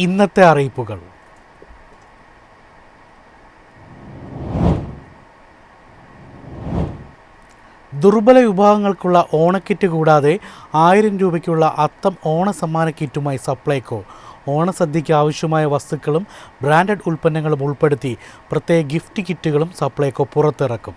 ഇന്നത്തെ അറിയിപ്പുകൾ. ദുർബല വിഭാഗങ്ങൾക്കുള്ള ഓണക്കിറ്റ് കൂടാതെ 1000 രൂപയ്ക്കുള്ള അത്തം ഓണസമ്മാന കിറ്റുമായി സപ്ലൈകോ ഓണസദ്യയ്ക്ക് ആവശ്യമായ വസ്തുക്കളും ബ്രാൻഡഡ് ഉൽപ്പന്നങ്ങളും ഉൾപ്പെടുത്തി പ്രത്യേക ഗിഫ്റ്റ് കിറ്റുകളും സപ്ലൈകോ പുറത്തിറക്കും.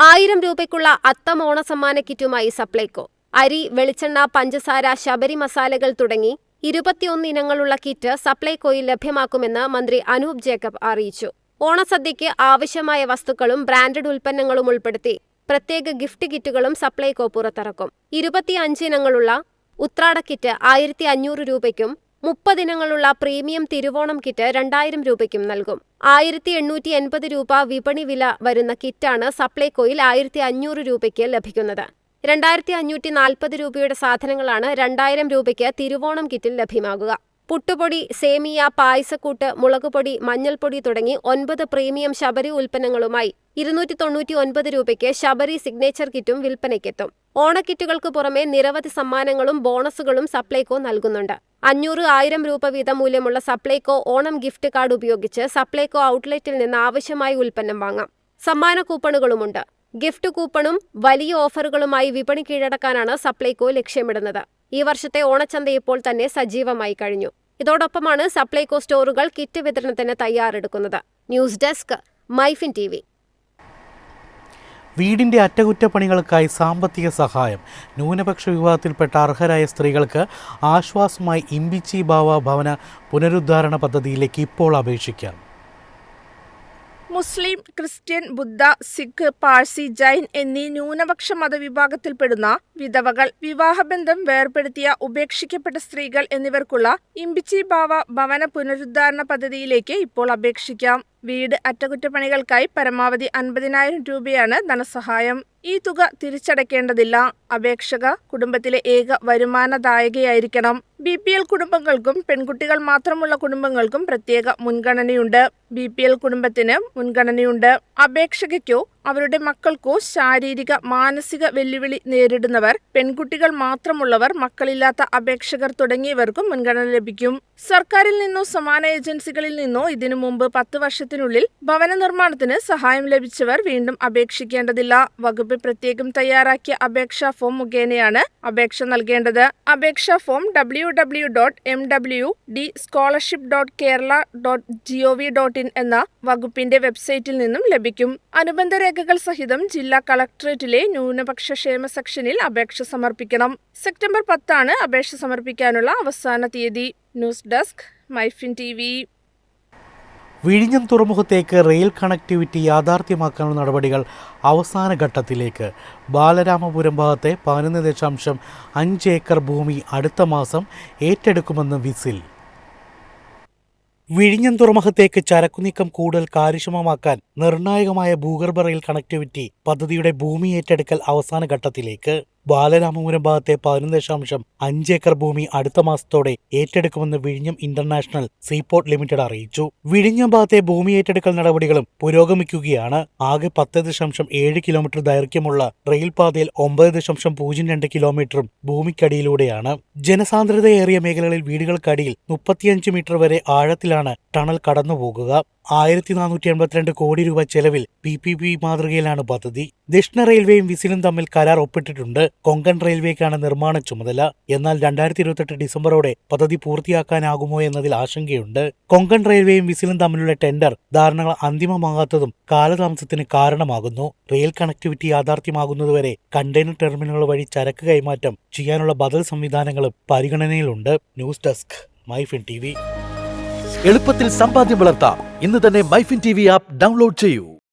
1000 രൂപയ്ക്കുള്ള അത്തം ഓണസമ്മാന കിറ്റുമായി സപ്ലൈകോ അരി, വെളിച്ചെണ്ണ, പഞ്ചസാര, ശബരി മസാലകൾ തുടങ്ങി 21 ഇനങ്ങളുള്ള കിറ്റ് സപ്ലൈകോയിൽ ലഭ്യമാക്കുമെന്ന് മന്ത്രി അനൂപ് ജേക്കബ് അറിയിച്ചു. ഓണസദ്യയ്ക്ക് ആവശ്യമായ വസ്തുക്കളും ബ്രാൻഡഡ് ഉൽപ്പന്നങ്ങളും ഉൾപ്പെടുത്തി പ്രത്യേക ഗിഫ്റ്റ് കിറ്റുകളും സപ്ലൈകോ പുറത്തിറക്കും. 25 ഇനങ്ങളുള്ള ഉത്രാട കിറ്റ് 1500 രൂപയ്ക്കും 30 ഇനങ്ങളുള്ള പ്രീമിയം തിരുവോണം കിറ്റ് 2000 രൂപയ്ക്കും നൽകും. 1880 രൂപ വിപണി വില വരുന്ന കിറ്റാണ് സപ്ലൈകോയിൽ 1500 രൂപയ്ക്ക് ലഭിക്കുന്നത്. 2540 രൂപയുടെ സാധനങ്ങളാണ് 2000 രൂപയ്ക്ക് തിരുവോണം കിറ്റിൽ ലഭ്യമാകുക. പുട്ടുപൊടി, സേമിയ, പായസക്കൂട്ട്, മുളകുപൊടി, മഞ്ഞൾപ്പൊടി തുടങ്ങി 9 പ്രീമിയം ശബരി ഉൽപ്പന്നങ്ങളുമായി 299 രൂപയ്ക്ക് ശബരി സിഗ്നേച്ചർ കിറ്റും വിൽപ്പനയ്ക്കെത്തും. ഓണക്കിറ്റുകൾക്ക് പുറമെ നിരവധി സമ്മാനങ്ങളും ബോണസുകളും സപ്ലൈകോ നൽകുന്നുണ്ട്. 500, 1000 രൂപ വീതം മൂല്യമുള്ള സപ്ലൈകോ ഓണം ഗിഫ്റ്റ് കാർഡ് ഉപയോഗിച്ച് സപ്ലൈകോ ഔട്ട്ലെറ്റിൽ നിന്ന് ആവശ്യമായ ഉൽപ്പന്നം വാങ്ങാം. സമ്മാന കൂപ്പണുകളുമുണ്ട്. ഗിഫ്റ്റ് കൂപ്പണും വലിയ ഓഫറുകളുമായി വിപണി കീഴടക്കാനാണ് സപ്ലൈകോ ലക്ഷ്യമിടുന്നത്. ഈ വർഷത്തെ ഓണച്ചന്ത ഇപ്പോൾ തന്നെ സജീവമായി കഴിഞ്ഞു. ഇതോടൊപ്പമാണ് സപ്ലൈകോ സ്റ്റോറുകൾ കിറ്റ് വിതരണത്തിന് തയ്യാറെടുക്കുന്നത്. News desk, Myfin TV. വീടിൻ്റെ അറ്റകുറ്റപ്പണികൾക്കായി സാമ്പത്തിക സഹായം ന്യൂനപക്ഷ വിഭാഗത്തിൽപ്പെട്ട അർഹരായ സ്ത്രീകൾക്ക് ആശ്വാസമായി ഇമ്പിച്ചി ബാവ ഭവന പുനരുദ്ധാരണ പദ്ധതിയിലേക്ക് ഇപ്പോൾ അപേക്ഷിക്കാം. മുസ്ലിം, ക്രിസ്ത്യൻ, ബുദ്ധ, സിഖ്, പാഴ്സി, ജൈൻ എന്നീ ന്യൂനപക്ഷ മതവിഭാഗത്തിൽപ്പെടുന്ന വിധവകൾ, വിവാഹബന്ധം വേർപെടുത്തിയ ഉപേക്ഷിക്കപ്പെട്ട സ്ത്രീകൾ എന്നിവർക്കുള്ള ഇമ്പിച്ചി ബാവ ഭവന പുനരുദ്ധാരണ പദ്ധതിയിലേക്ക് ഇപ്പോൾ അപേക്ഷിക്കാം. വീട് അറ്റകുറ്റപ്പണികൾക്കായി പരമാവധി 50,000 രൂപയാണ് ധനസഹായം. ഈ തുക തിരിച്ചടയ്ക്കേണ്ടതില്ല. അപേക്ഷക കുടുംബത്തിലെ ഏക വരുമാനദായകയായിരിക്കണം. BPL കുടുംബങ്ങൾക്കും പെൺകുട്ടികൾ മാത്രമുള്ള കുടുംബങ്ങൾക്കും പ്രത്യേക മുൻഗണനയുണ്ട്. BPL കുടുംബത്തിന് മുൻഗണനയുണ്ട്. അപേക്ഷകയ്ക്കോ അവരുടെ മക്കൾക്കോ ശാരീരിക, മാനസിക വെല്ലുവിളി നേരിടുന്നവർ, പെൺകുട്ടികൾ മാത്രമുള്ളവർ, മക്കളില്ലാത്ത അപേക്ഷകർ തുടങ്ങിയവർക്കും മുൻഗണന ലഭിക്കും. സർക്കാരിൽ നിന്നോ സമാന ഏജൻസികളിൽ നിന്നോ ഇതിനു മുമ്പ് 10 വർഷത്തിനുള്ളിൽ ഭവന നിർമ്മാണത്തിന് സഹായം ലഭിച്ചവർ വീണ്ടും അപേക്ഷിക്കേണ്ടതില്ല. വകുപ്പ് പ്രത്യേകം തയ്യാറാക്കിയ അപേക്ഷാ ഫോം മുഖേനയാണ് അപേക്ഷ നൽകേണ്ടത്. അപേക്ഷാ ഫോം www.mwdscholarship.kerala.gov.in എന്ന വകുപ്പിന്റെ വെബ്സൈറ്റിൽ നിന്നും ലഭിക്കും. അനുബന്ധ രേഖകൾ സഹിതം ജില്ലാ കളക്ടറേറ്റിലെ ന്യൂനപക്ഷ ക്ഷേമ സെക്ഷനിൽ അപേക്ഷ സമർപ്പിക്കണം. സെപ്റ്റംബർ 10 അപേക്ഷ സമർപ്പിക്കാനുള്ള അവസാന തീയതി. News desk, Myfin TV. വിഴിഞ്ഞം തുറമുഖത്തേക്ക് റെയിൽ കണക്ടിവിറ്റി യാഥാർത്ഥ്യമാക്കാനുള്ള നടപടികൾ അവസാന ഘട്ടത്തിലേക്ക്. ബാലരാമപുരം ഭാഗത്തെ 11.5 ഏക്കർ ഭൂമി അടുത്ത മാസം ഏറ്റെടുക്കുമെന്ന് വിസിൽ. വിഴിഞ്ഞം തുറമുഖത്തേക്ക് ചരക്കുനീക്കം കൂടുതൽ കാര്യക്ഷമമാക്കാൻ നിർണായകമായ ഭൂഗർഭ റെയിൽ കണക്ടിവിറ്റി പദ്ധതിയുടെ ഭൂമി ഏറ്റെടുക്കൽ അവസാന ഘട്ടത്തിലേക്ക്. ബാലരാമപുരം ഭാഗത്തെ 11.5 ഏക്കർ ഭൂമി അടുത്ത മാസത്തോടെ ഏറ്റെടുക്കുമെന്ന് വിഴിഞ്ഞം ഇന്റർനാഷണൽ സീപോർട്ട് ലിമിറ്റഡ് അറിയിച്ചു. വിഴിഞ്ഞം ഭാഗത്തെ ഭൂമി ഏറ്റെടുക്കൽ നടപടികളും പുരോഗമിക്കുകയാണ്. ആകെ 10.7 കിലോമീറ്റർ ദൈർഘ്യമുള്ള റെയിൽപാതയിൽ 9.02 കിലോമീറ്ററും ഭൂമിക്കടിയിലൂടെയാണ്. ജനസാന്ദ്രതയേറിയ മേഖലകളിൽ വീടുകൾക്കടിയിൽ 35 മീറ്റർ വരെ ആഴത്തിലാണ് ടണൽ കടന്നുപോകുക. 1482 കോടി രൂപ ചെലവിൽ PPP മാതൃകയിലാണ് പദ്ധതി. ദക്ഷിണ റെയിൽവേയും വിസിലും തമ്മിൽ കരാർ ഒപ്പിട്ടിട്ടുണ്ട്. കൊങ്കൺ റെയിൽവേക്കാണ് നിർമ്മാണ ചുമതല. എന്നാൽ 2028 ഡിസംബറോടെ പദ്ധതി പൂർത്തിയാക്കാനാകുമോ എന്നതിൽ ആശങ്കയുണ്ട്. കൊങ്കൺ റെയിൽവേയും വിസിലും തമ്മിലുള്ള ടെൻഡർ ധാരണകൾ അന്തിമമാകാത്തതും കാലതാമസത്തിന് കാരണമാകുന്നു. റെയിൽ കണക്ടിവിറ്റി യാഥാർത്ഥ്യമാകുന്നതുവരെ കണ്ടെയ്നർ ടെർമിനലുകൾ വഴി ചരക്ക് കൈമാറ്റം ചെയ്യാനുള്ള ബദൽ സംവിധാനങ്ങളും പരിഗണനയിലുണ്ട്. News desk, Myfin TV. എളുപ്പത്തിൽ സമ്പാദ്യം വളർത്താം. ഇന്ന് തന്നെ മൈഫിൻ TV ആപ്പ് ഡൗൺലോഡ് ചെയ്യൂ.